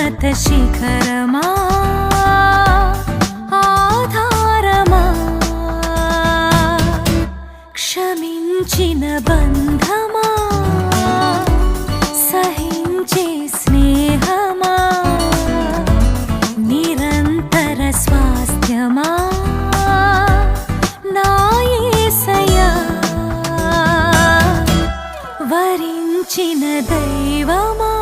ఉన్నత శిఖరమా ఆధారమా క్షమించిన బంధమా సహించే స్నేహమా నిరంతర స్వాస్థ్యమా నా యేసయ్యా వరించిన దైవమా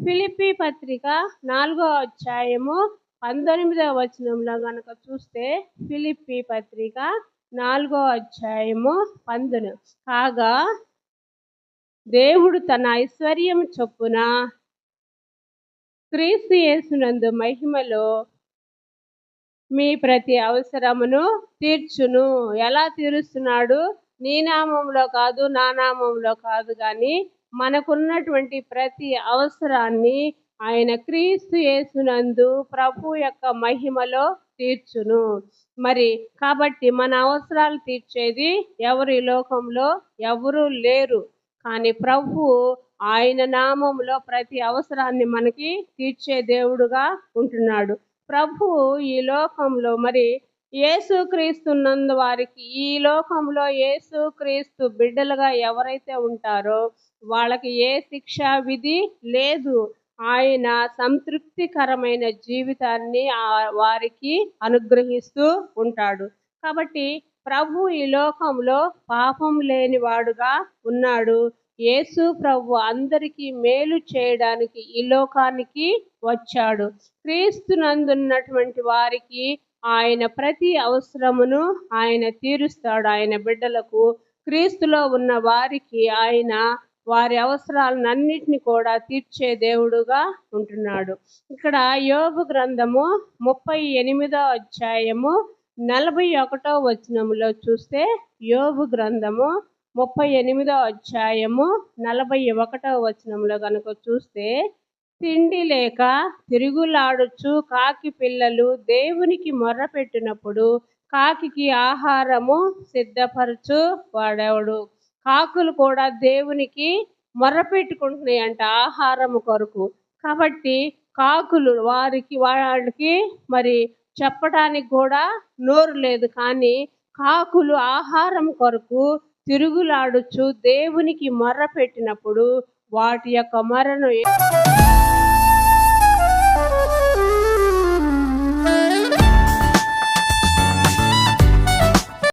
ఫిలిప్పీ పత్రిక 4వ అధ్యాయము 19వ వచనంలో గనక చూస్తే, ఫిలిప్పీ పత్రిక 4వ అధ్యాయము 19. కాగా దేవుడు తన ఐశ్వర్యం చొప్పున క్రీస్తు యేసునందు మహిమలో మీ ప్రతి అవసరమును తీర్చును. ఎలా తీరుస్తున్నాడు? నీ నామంలో కాదు, నా నామంలో కాదు, కానీ మనకున్నటువంటి ప్రతి అవసరాన్ని ఆయన క్రీస్తు యేసునందు ప్రభు యొక్క మహిమలో తీర్చును. మరి కాబట్టి మన అవసరాలు తీర్చేది ఎవరు? ఈ లోకంలో ఎవరు లేరు. కానీ ప్రభు ఆయన నామంలో ప్రతి అవసరాన్ని మనకి తీర్చే దేవుడుగా ఉంటున్నాడు. ప్రభు ఈ లోకంలో మరి యేసుక్రీస్తున్నందు వారికి, ఈ లోకంలో యేసుక్రీస్తు బిడ్డలుగా ఎవరైతే ఉంటారో వాళ్ళకి ఏ శిక్షా విధి లేదు. ఆయన సంతృప్తికరమైన జీవితాన్ని వారికి అనుగ్రహిస్తూ ఉంటాడు. కాబట్టి ప్రభు ఈ లోకంలో పాపం లేనివాడుగా ఉన్నాడు. యేసు ప్రభు అందరికీ మేలు చేయడానికి ఈ లోకానికి వచ్చాడు. క్రీస్తునందున్నటువంటి వారికి ఆయన ప్రతి అవసరమును ఆయన తీరుస్తాడు. ఆయన బిడ్డలకు, క్రీస్తులో ఉన్న వారికి ఆయన వారి అవసరాలన్నిటిని కూడా తీర్చే దేవుడుగా ఉంటున్నాడు. ఇక్కడ యోబు గ్రంథము 38వ అధ్యాయము 41వ వచనములో చూస్తే, యోబు గ్రంథము 38వ అధ్యాయము 41వ వచనంలో కనుక చూస్తే, తిండి లేక తిరుగులాడుచు కాకి పిల్లలు దేవునికి మొర్రపెట్టినప్పుడు కాకికి ఆహారము సిద్ధపరచు వాడెవడు? కాకులు కూడా దేవునికి మొర్రపెట్టుకుంటున్నాయంట ఆహారము కొరకు. కాబట్టి కాకులు వాళ్ళకి మరి చెప్పడానికి కూడా నోరు లేదు, కానీ కాకులు ఆహారం కొరకు తిరుగులాడుచు దేవునికి మొర్రపెట్టినప్పుడు వాటి యొక్క మొరను